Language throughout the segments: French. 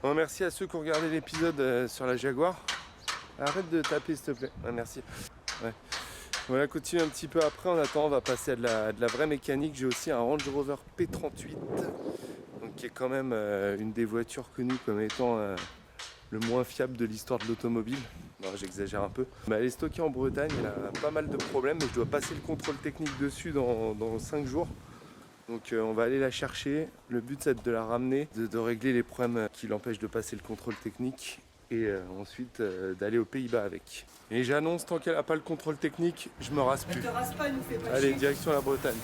Bon, merci à ceux qui ont regardé l'épisode sur la Jaguar. Arrête de taper s'il te plaît. Ah, merci. Ouais. Voilà, continue un petit peu après. En attendant, on va passer à de la vraie mécanique. J'ai aussi un Range Rover P38, donc, qui est quand même une des voitures connues comme étant le moins fiable de l'histoire de l'automobile. Non, j'exagère un peu. Mais elle est stockée en Bretagne, elle a pas mal de problèmes, mais je dois passer le contrôle technique dessus dans 5 jours. Donc on va aller la chercher. Le but c'est de la ramener, de régler les problèmes qui l'empêchent de passer le contrôle technique et ensuite d'aller aux Pays-Bas avec. Et j'annonce, tant qu'elle n'a pas le contrôle technique, je me rase plus. Elle te rase pas, elle nous fait pas Allez, chier. direction la Bretagne.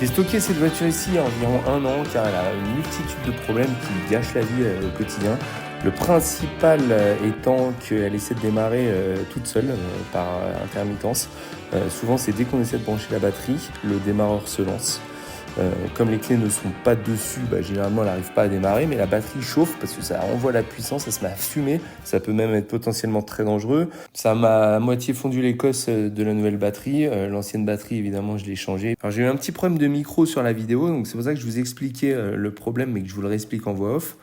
J'ai stocké cette voiture ici il y a environ 1 an car elle a une multitude de problèmes qui lui gâchent la vie au quotidien. Le principal étant qu'elle essaie de démarrer toute seule par intermittence. Souvent c'est dès qu'on essaie de brancher la batterie, le démarreur se lance. Comme les clés ne sont pas dessus, généralement elle n'arrive pas à démarrer, mais la batterie chauffe parce que ça envoie la puissance, ça se met à fumer, ça peut même être potentiellement très dangereux. Ça m'a à moitié fondu l'écosse de la nouvelle batterie, l'ancienne batterie évidemment je l'ai changée. Alors j'ai eu un petit problème de micro sur la vidéo, donc c'est pour ça que je vous expliquais le problème mais que je vous le réexplique en voix off.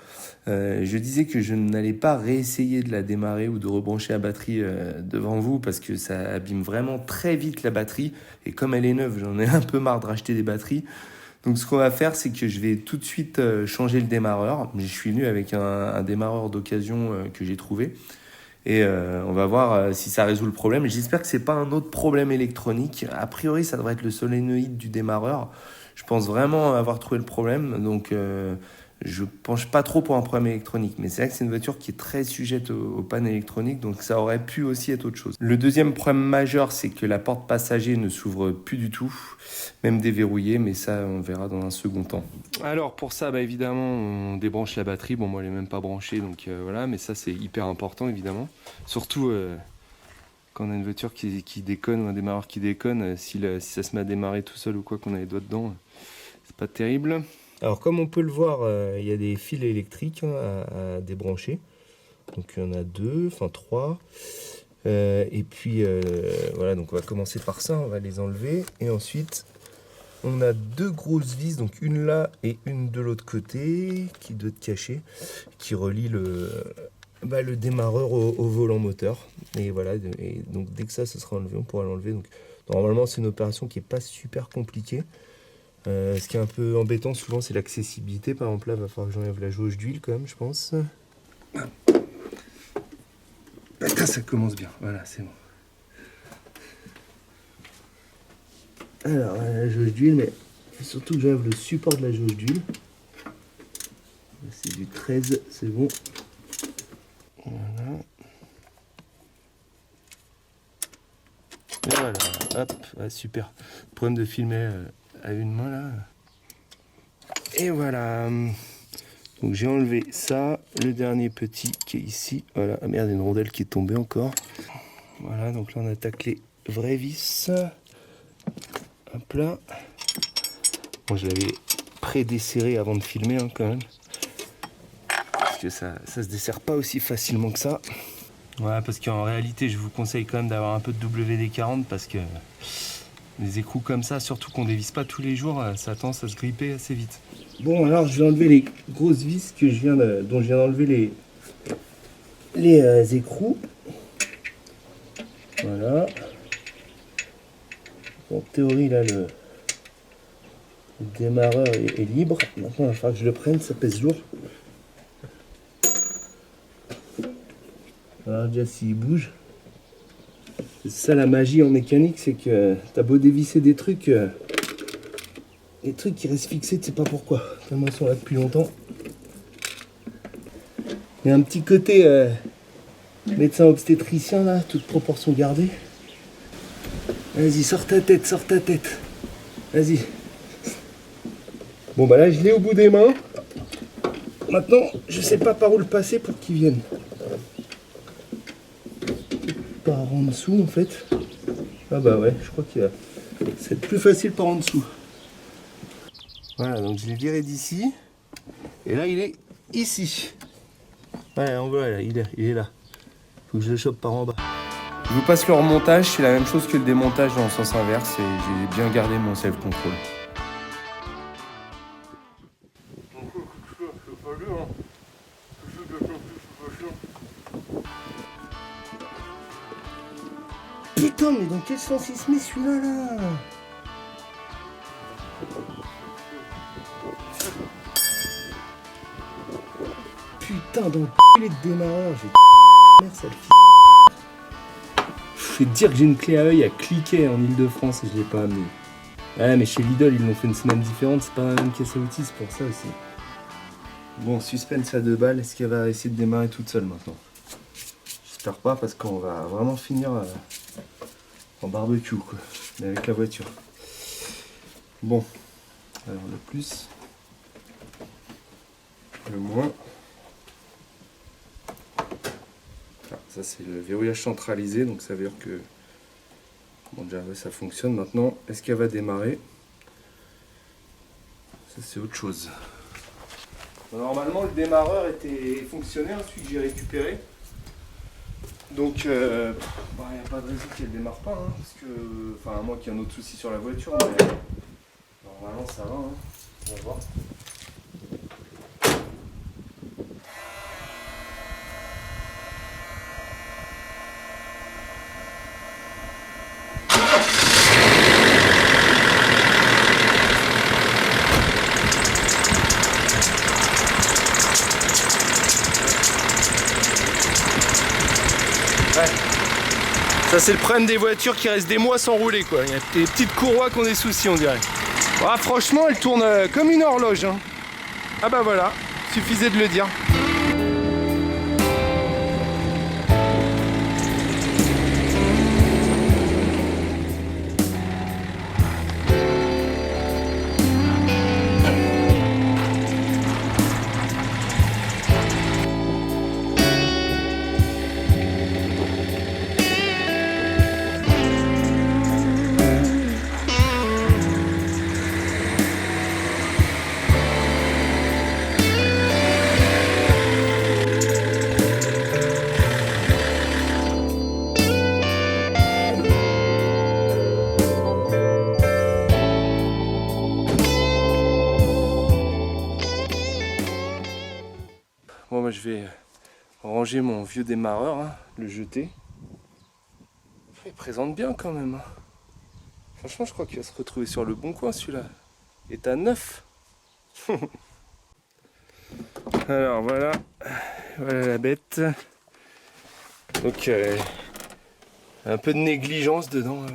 Je disais que je n'allais pas réessayer de la démarrer ou de rebrancher la batterie devant vous parce que ça abîme vraiment très vite la batterie et comme elle est neuve, j'en ai un peu marre de racheter des batteries. Donc ce qu'on va faire, c'est que je vais tout de suite changer le démarreur. Je suis venu avec un démarreur d'occasion que j'ai trouvé. Et on va voir si ça résout le problème. J'espère que c'est pas un autre problème électronique. A priori, ça devrait être le solénoïde du démarreur. Je pense vraiment avoir trouvé le problème. Donc je penche pas trop pour un problème électronique. Mais c'est vrai que c'est une voiture qui est très sujette aux pannes électroniques. Donc ça aurait pu aussi être autre chose. Le deuxième problème majeur, c'est que la porte passager ne s'ouvre plus du tout. Même déverrouillée, mais ça on verra dans un second temps. Alors pour ça, évidemment, on débranche la batterie. Bon, moi elle est même pas branchée, donc voilà, mais ça c'est hyper important évidemment. Surtout quand on a une voiture qui déconne ou un démarreur qui déconne, si ça se met à démarrer tout seul ou quoi, qu'on a les doigts dedans, c'est pas terrible. Alors comme on peut le voir, il y a des fils électriques à débrancher. Donc il y en a 2, enfin 3. Et puis voilà, donc on va commencer par ça, on va les enlever. Et ensuite, on a 2 grosses vis, donc une là et une de l'autre côté, qui doit être cachée, qui relie le démarreur au volant moteur. Et voilà, et donc dès que ça sera enlevé, on pourra l'enlever. Donc normalement, c'est une opération qui n'est pas super compliquée. Ce qui est un peu embêtant souvent, c'est l'accessibilité. Par exemple, là, il va falloir que j'enlève la jauge d'huile quand même, je pense. Ça commence bien, voilà, c'est bon. Alors, la jauge d'huile, mais surtout que j'enlève le support de la jauge d'huile. C'est du 13, c'est bon. Voilà. Et voilà, hop, ouais, super. Problème de filmer à une main là. Et voilà. Donc j'ai enlevé ça, le dernier petit qui est ici. Voilà, ah merde, il y a une rondelle qui est tombée encore. Voilà, donc là on attaque les vraies vis. Hop là. Bon, je l'avais pré-desserré avant de filmer quand même. Parce que ça se dessert pas aussi facilement que ça. Voilà, parce qu'en réalité, je vous conseille quand même d'avoir un peu de WD-40 parce que les écrous comme ça, surtout qu'on dévisse pas tous les jours, ça a tendance à se gripper assez vite. Bon, alors je vais enlever les grosses vis dont je viens d'enlever les écrous. Voilà. En théorie, là, le démarreur est libre. Maintenant, il va falloir que je le prenne, ça pèse lourd. Alors déjà s'il bouge, c'est ça la magie en mécanique, c'est que t'as beau dévisser des trucs qui restent fixés, tu sais pas pourquoi, tellement ils sont là depuis longtemps. Il y a un petit côté médecin obstétricien là, toute proportion gardée. Vas-y, sors ta tête, vas-y. Bon bah là je l'ai au bout des mains. Maintenant je sais pas par où le passer pour qu'il vienne. Par en dessous en fait. Ah bah ouais, je crois qu'il va. C'est plus facile par en dessous. Voilà, donc je l'ai viré d'ici. Et là il est ici. Ouais, en bas, il est là. Faut que je le chope par en bas. Je vous passe le remontage, c'est la même chose que le démontage dans le sens inverse et j'ai bien gardé mon self-control. Putain, mais dans quel sens il se met celui-là là? Putain, dans le c***lé de démarreur, j'ai merde, ça le f***. Je vais te dire que j'ai une clé à œil à cliquer en Ile-de-France et je l'ai pas amené. Ouais, mais chez Lidl, ils l'ont fait une semaine différente, c'est pas la même caisse à outils, c'est pour ça aussi. Bon, suspense à 2 balles, est-ce qu'elle va essayer de démarrer toute seule maintenant? J'espère pas parce qu'on va vraiment finir en barbecue quoi, mais avec la voiture. Bon, alors le plus, le moins. Ah, ça c'est le verrouillage centralisé, donc ça veut dire que bon, déjà ça fonctionne maintenant. Est-ce qu'elle va démarrer? Ça c'est autre chose. Normalement le démarreur était fonctionnel, celui que j'ai récupéré. Donc il n'y a pas de raison qu'elle démarre pas, hein, parce que, enfin à moins qu'il y ait un autre souci sur la voiture, mais normalement ça va, hein. On va voir. Ça c'est le problème des voitures qui restent des mois sans rouler quoi. Il y a des petites courroies qui ont des soucis on dirait. Ah, franchement elle tourne comme une horloge. Hein. Ah bah voilà, suffisait de le dire. Bon bah je vais ranger mon vieux démarreur, hein, le jeter. Il présente bien quand même. Hein. Franchement je crois qu'il va se retrouver sur le bon coin celui-là. Et à 9. Alors voilà. Voilà la bête. Donc un peu de négligence dedans.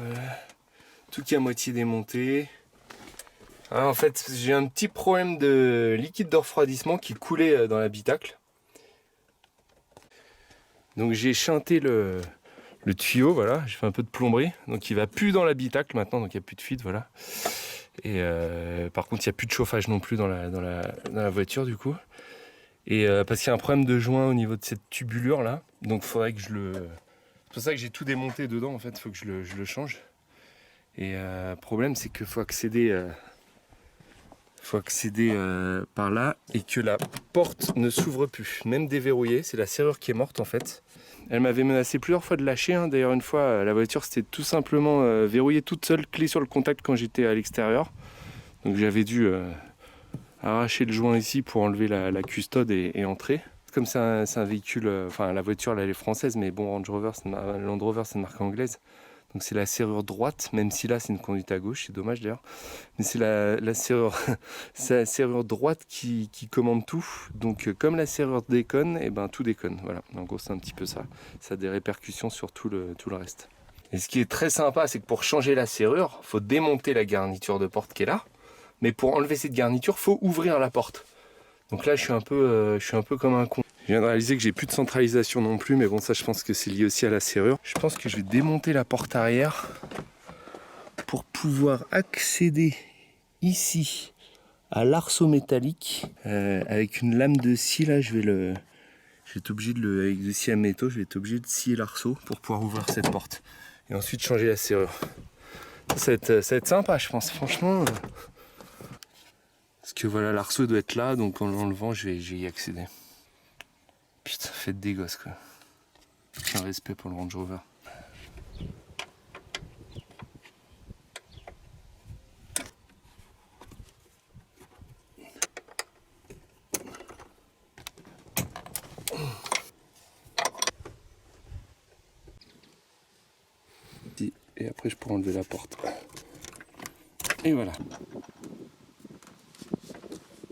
Tout qui est à moitié démonté. Hein, en fait j'ai un petit problème de liquide de refroidissement qui coulait dans l'habitacle. Donc j'ai chanté le tuyau, voilà, j'ai fait un peu de plomberie, donc il va plus dans l'habitacle maintenant, donc il n'y a plus de fuite, voilà. Et par contre il n'y a plus de chauffage non plus dans la voiture du coup. Et parce qu'il y a un problème de joint au niveau de cette tubulure là, donc il faudrait que je le... C'est pour ça que j'ai tout démonté dedans en fait, il faut que je le change. Et le problème c'est qu'il faut accéder... par là et que la porte ne s'ouvre plus, même déverrouillée, c'est la serrure qui est morte en fait. Elle m'avait menacé plusieurs fois de lâcher, hein. D'ailleurs une fois la voiture c'était tout simplement verrouillée toute seule, clé sur le contact quand j'étais à l'extérieur. Donc j'avais dû arracher le joint ici pour enlever la custode et entrer. Comme c'est un véhicule, enfin la voiture là, elle est française mais bon Land Rover c'est une marque anglaise. Donc c'est la serrure droite, même si là c'est une conduite à gauche, c'est dommage d'ailleurs. Mais c'est la serrure, la serrure droite qui commande tout. Donc comme la serrure déconne, et ben tout déconne. Voilà, en gros c'est un petit peu ça. Ça a des répercussions sur tout le reste. Et ce qui est très sympa, c'est que pour changer la serrure, il faut démonter la garniture de porte qui est là. Mais pour enlever cette garniture, il faut ouvrir la porte. Donc là je suis un peu comme un con. Je viens de réaliser que j'ai plus de centralisation non plus, mais bon ça je pense que c'est lié aussi à la serrure. Je pense que je vais démonter la porte arrière pour pouvoir accéder ici à l'arceau métallique avec une lame de scie là. Je vais être obligé avec de scie à métaux, je vais être obligé de scier l'arceau pour pouvoir ouvrir cette porte et ensuite changer la serrure. Ça va être sympa je pense franchement. Parce que voilà l'arceau doit être là, donc en l'enlevant je vais y accéder. Putain, faites des gosses quoi. Un respect pour le Range Rover. et après je pourrai enlever la porte. Et voilà.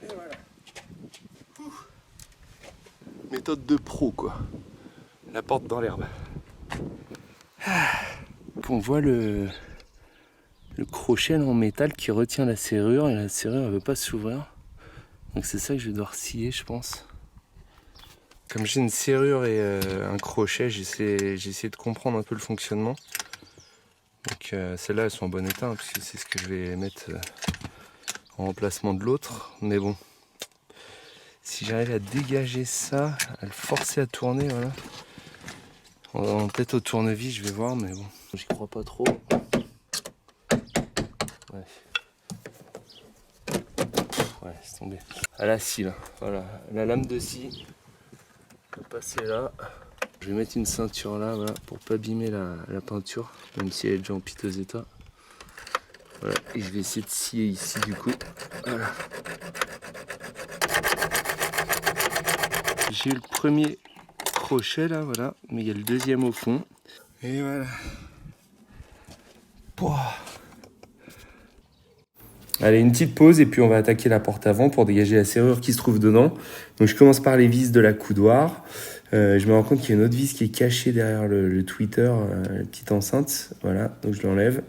Et voilà. Méthode de pro quoi. La porte dans l'herbe. On voit le crochet en métal qui retient la serrure et la serrure ne veut pas s'ouvrir. Donc c'est ça que je vais devoir scier je pense. Comme j'ai une serrure et un crochet, j'ai essayé de comprendre un peu le fonctionnement. Donc celles-là elles sont en bon état hein, puisque c'est ce que je vais mettre en remplacement de l'autre. Mais bon, si j'arrive à dégager ça, à le forcer à tourner, voilà. Peut-être au tournevis, je vais voir, mais bon, j'y crois pas trop. Ouais. Ouais, c'est tombé. À la scie là, voilà, la lame de scie. On va passer là. Je vais mettre une ceinture là, voilà, pour pas abîmer la peinture, même si elle est déjà en piteux état. Voilà, et je vais essayer de scier ici du coup. Voilà. J'ai eu le premier crochet là, voilà, mais il y a le deuxième au fond. Et voilà. Pouah. Allez, une petite pause et puis on va attaquer la porte avant pour dégager la serrure qui se trouve dedans. Donc je commence par les vis de la coudoir. Je me rends compte qu'il y a une autre vis qui est cachée derrière le tweeter, la petite enceinte. Voilà, donc je l'enlève.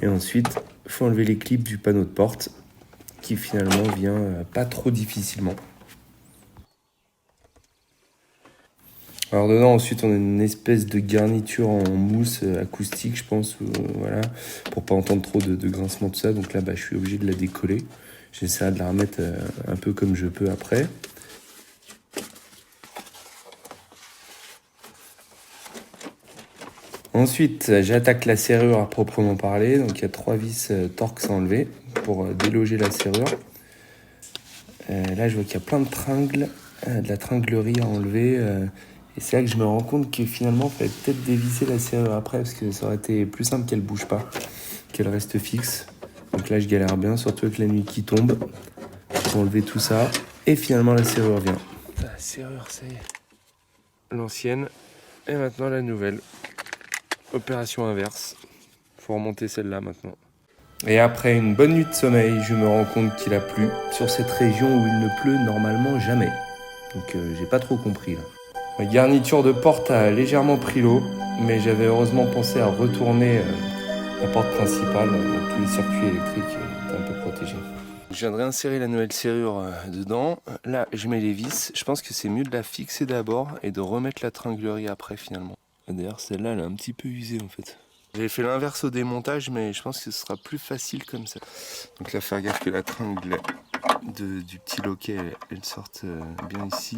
Et ensuite, il faut enlever les clips du panneau de porte qui finalement vient pas trop difficilement. Alors dedans ensuite on a une espèce de garniture en mousse acoustique je pense, voilà, pour pas entendre trop de grincement tout ça. Donc là je suis obligé de la décoller. J'essaierai de la remettre un peu comme je peux après. Ensuite j'attaque la serrure à proprement parler. Donc il y a 3 vis Torx à enlever pour déloger la serrure. Là je vois qu'il y a plein de tringles, de la tringlerie à enlever. Et c'est là que je me rends compte que finalement, il fallait peut-être dévisser la serrure après parce que ça aurait été plus simple qu'elle bouge pas, qu'elle reste fixe. Donc là, je galère bien, surtout avec la nuit qui tombe. Pour enlever tout ça. Et finalement, la serrure vient. La serrure, c'est l'ancienne. Et maintenant, la nouvelle. Opération inverse. Faut remonter celle-là maintenant. Et après une bonne nuit de sommeil, je me rends compte qu'il a plu sur cette région où il ne pleut normalement jamais. Donc j'ai pas trop compris là. Ma garniture de porte a légèrement pris l'eau, mais j'avais heureusement pensé à retourner la porte principale, donc tous les circuits électriques étaient un peu protégés. Je viens de réinsérer la nouvelle serrure dedans. Là, je mets les vis. Je pense que c'est mieux de la fixer d'abord et de remettre la tringlerie après finalement. D'ailleurs, celle-là, elle est un petit peu usée en fait. J'avais fait l'inverse au démontage, mais je pense que ce sera plus facile comme ça. Donc là, faire gaffe que la tringle du petit loquet, elle sorte bien ici.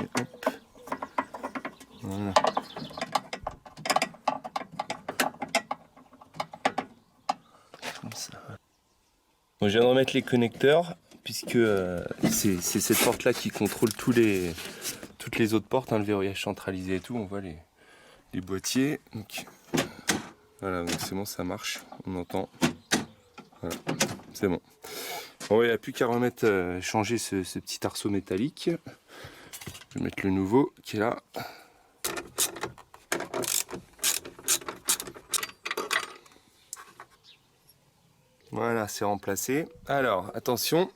Et hop. Voilà. Comme ça. Bon, je viens de remettre les connecteurs puisque c'est cette porte là qui contrôle toutes les autres portes, hein, le verrouillage centralisé et tout. On voit les boîtiers. Donc, voilà, donc c'est bon, ça marche. On entend. Voilà, c'est bon. Bon, il n'y a plus qu'à remettre, changer ce petit arceau métallique. Je vais mettre le nouveau qui est là. Voilà, c'est remplacé. Alors, attention.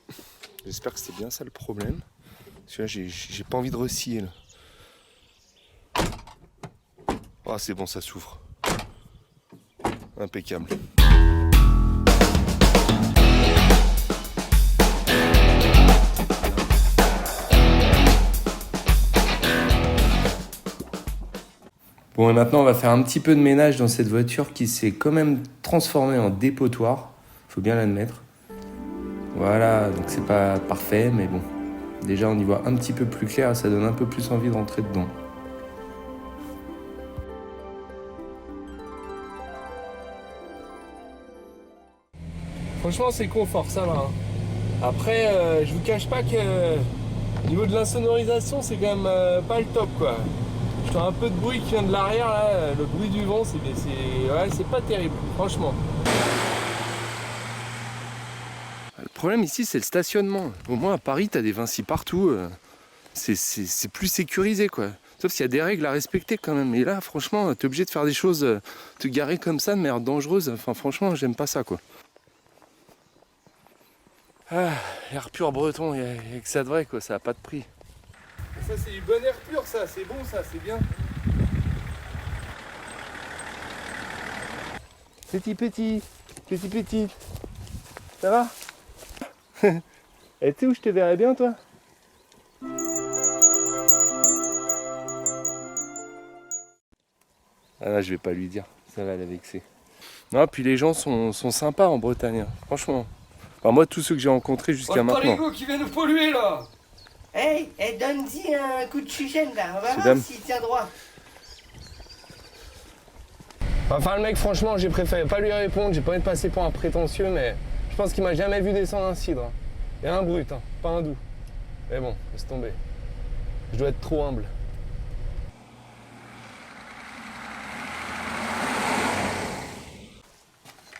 J'espère que c'est bien ça le problème. Parce que là, j'ai pas envie de rescier. Ah, c'est bon, ça s'ouvre. Impeccable. Bon, et maintenant on va faire un petit peu de ménage dans cette voiture qui s'est quand même transformée en dépotoir, faut bien l'admettre. Voilà, donc c'est pas parfait, mais bon, déjà on y voit un petit peu plus clair, ça donne un peu plus envie de rentrer dedans. Franchement c'est confort, ça va. Hein. Après, je vous cache pas que au niveau de l'insonorisation, c'est quand même pas le top quoi. Je sens un peu de bruit qui vient de l'arrière là, le bruit du vent, c'est pas terrible, franchement. Le problème ici c'est le stationnement. Au moins à Paris t'as des Vinci partout, c'est plus sécurisé quoi. Sauf s'il y a des règles à respecter quand même. Et là, franchement, t'es obligé de faire des choses, te garer comme ça de manière dangereuse. Enfin, franchement, j'aime pas ça, quoi. Ah, l'air pur breton, il y a que ça de vrai, quoi. Ça a pas de prix. Et ça, c'est du bon air pur, ça. C'est bon, ça, c'est bien. Petit. Ça va? Et tu sais où je te verrais bien, toi? Ah là, je vais pas lui dire, ça va la vexer. Non, puis les gens sont sympas en Bretagne, hein, franchement. Enfin, moi, tous ceux que j'ai rencontrés jusqu'à maintenant. Oh, qui vient nous polluer là! Hey, donne-y un coup de chigène là, on va C'est voir dame. s'il tient droit. Enfin, le mec, franchement, j'ai préféré pas lui répondre, j'ai pas envie de passer pour un prétentieux, mais je pense qu'il m'a jamais vu descendre un cidre. Et un brut, hein, pas un doux. Mais bon, laisse tomber. Je dois être trop humble.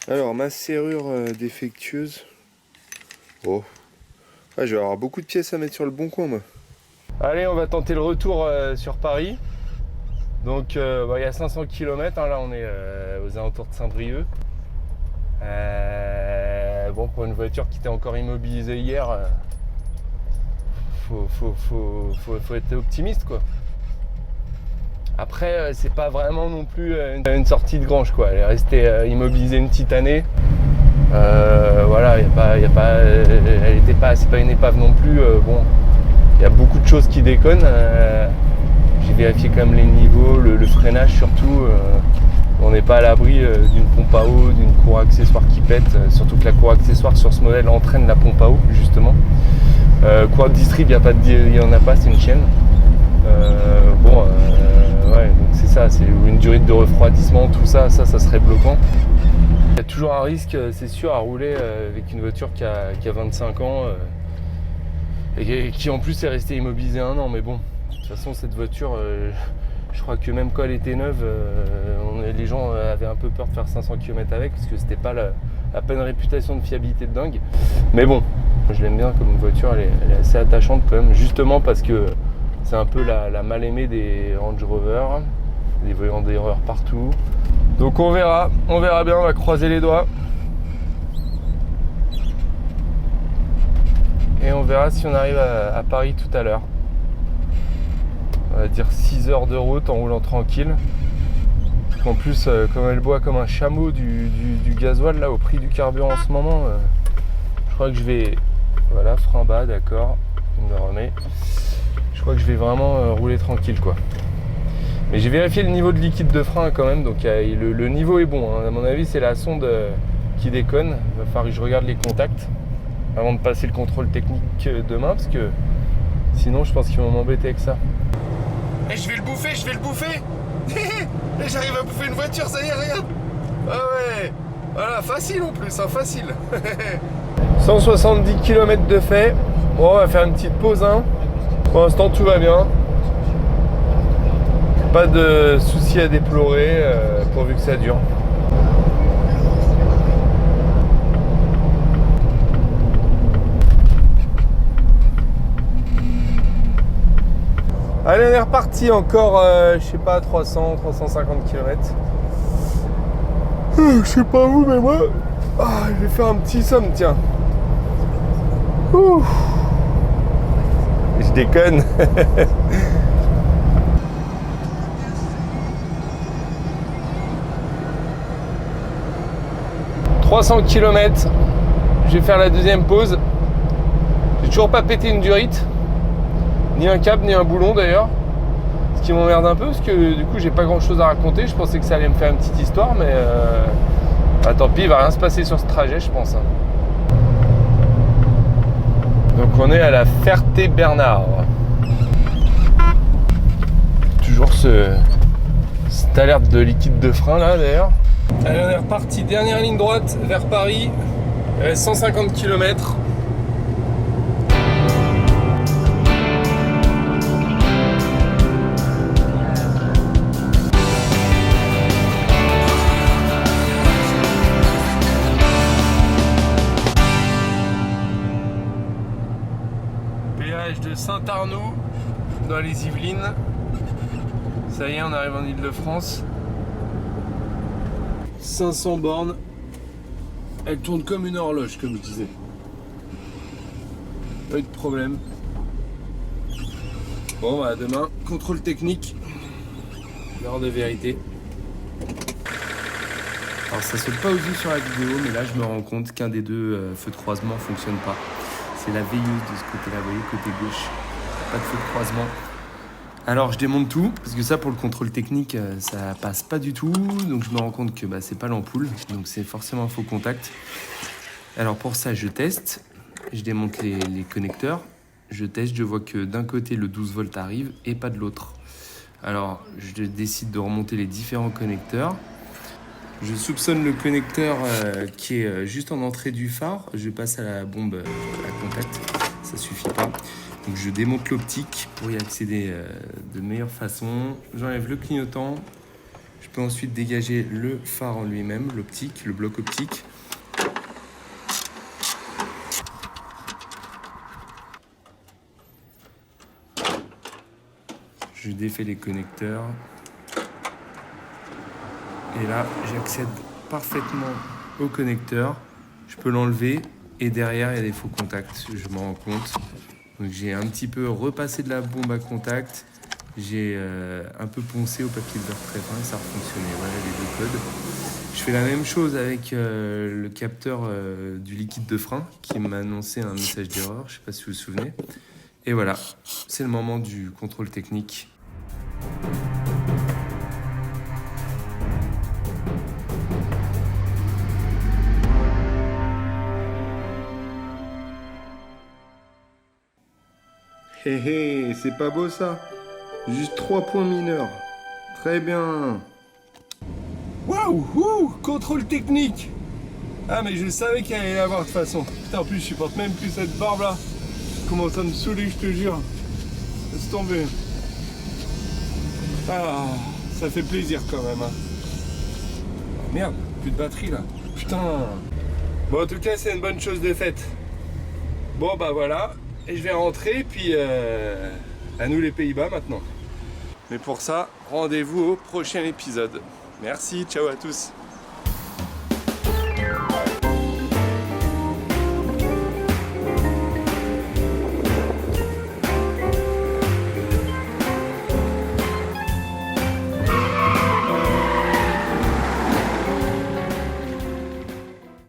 Alors, ma serrure défectueuse. Oh. Ah, je vais avoir beaucoup de pièces à mettre sur le bon coin, moi. Allez, on va tenter le retour sur Paris. Donc, il y a 500 km, hein, là on est aux alentours de Saint-Brieuc. Bon, pour une voiture qui était encore immobilisée hier, faut être optimiste, quoi. Après, c'est pas vraiment non plus une sortie de grange, quoi. Elle est restée immobilisée une petite année. Voilà, c'est pas une épave non plus. Bon, il y a beaucoup de choses qui déconnent. J'ai vérifié quand même les niveaux, le freinage surtout. On n'est pas à l'abri d'une pompe à eau, d'une cour accessoire qui pète. Surtout que la cour accessoire sur ce modèle entraîne la pompe à eau, justement. Cour de distrib, il n'y en a pas, c'est une chaîne. Ouais, donc c'est ça, c'est une durée de refroidissement, tout ça serait bloquant. Il y a toujours un risque, c'est sûr, à rouler avec une voiture qui a 25 ans et qui en plus est restée immobilisée 1 an. Mais bon, de toute façon, cette voiture, je crois que même quand elle était neuve, les gens avaient un peu peur de faire 500 km avec parce que c'était pas la pleine réputation de fiabilité de dingue. Mais bon, je l'aime bien comme voiture, elle est assez attachante quand même, justement parce que c'est un peu la mal-aimée des Range Rover, des voyants d'erreur partout. Donc on verra bien, on va croiser les doigts. Et on verra si on arrive à Paris tout à l'heure. On va dire 6 heures de route en roulant tranquille. En plus, comme elle boit comme un chameau du gasoil là au prix du carburant en ce moment, je crois que je vais... Voilà, frein bas, d'accord, on me remet. Je crois que je vais vraiment rouler tranquille, quoi. Mais j'ai vérifié le niveau de liquide de frein quand même, donc le niveau est bon, hein. À mon avis, c'est la sonde qui déconne. Il va falloir que je regarde les contacts avant de passer le contrôle technique demain, parce que sinon je pense qu'ils vont m'embêter avec ça. Et je vais le bouffer Et j'arrive à bouffer une voiture, ça y est, regarde. Ah ouais. Voilà, facile en plus, hein, facile. 170 km de fait. Bon, on va faire une petite pause, hein. Pour l'instant, tout va bien. Pas de soucis à déplorer, pourvu que ça dure. Allez, on est reparti encore, je sais pas, 300-350 km. Je sais pas vous, mais moi, je vais faire un petit somme, tiens. Ouh. Je déconne. 300 km, je vais faire la deuxième pause. J'ai toujours pas pété une durite, ni un câble, ni un boulon d'ailleurs. Ce qui m'emmerde un peu parce que du coup j'ai pas grand chose à raconter. Je pensais que ça allait me faire une petite histoire, mais tant pis, il va rien se passer sur ce trajet, je pense. Donc on est à la Ferté-Bernard. Toujours cette alerte de liquide de frein là d'ailleurs. Allez, on est reparti, dernière ligne droite vers Paris, il reste 150 km. Péage de Saint-Arnoux dans les Yvelines. Ça y est, on arrive en Ile-de-France. 500 bornes. Elle tourne comme une horloge, comme je disais. Pas eu de problème. Bon, bah demain, contrôle technique. L'heure de vérité. Alors ça saute pas aux yeux sur la vidéo, mais là je me rends compte qu'un des deux feux de croisement fonctionne pas. C'est la veilleuse de ce côté-là, vous voyez, côté gauche. Pas de feu de croisement. Alors je démonte tout, parce que ça pour le contrôle technique, ça passe pas du tout. Donc je me rends compte que c'est pas l'ampoule, donc c'est forcément un faux contact. Alors pour ça je teste, je démonte les connecteurs. Je teste, je vois que d'un côté le 12 volts arrive et pas de l'autre. Alors je décide de remonter les différents connecteurs. Je soupçonne le connecteur qui est juste en entrée du phare. Je passe à la bombe à contact, ça suffit pas. Donc je démonte l'optique pour y accéder de meilleure façon. J'enlève le clignotant. Je peux ensuite dégager le phare en lui-même, l'optique, le bloc optique. Je défais les connecteurs. Et là, j'accède parfaitement au connecteur. Je peux l'enlever et derrière, il y a des faux contacts. Je m'en rends compte. Donc j'ai un petit peu repassé de la bombe à contact. J'ai un peu poncé au papier de beurre très fin et ça a fonctionné. Voilà les deux codes. Je fais la même chose avec le capteur du liquide de frein qui m'a annoncé un message d'erreur. Je ne sais pas si vous vous souvenez. Et voilà, c'est le moment du contrôle technique. Hé hé, c'est pas beau ça? Juste 3 points mineurs. Très bien. Waouh, contrôle technique. Ah mais je savais qu'il allait y avoir de toute façon. Putain, en plus je supporte même plus cette barbe là. Commence à me saouler, je te jure. Laisse tomber. Ah, ça fait plaisir quand même. Hein. Oh, merde, plus de batterie là. Putain. Bon, en tout cas, c'est une bonne chose de faite. Bon, bah voilà. Et je vais rentrer, puis à nous les Pays-Bas maintenant. Mais pour ça, rendez-vous au prochain épisode. Merci, ciao à tous.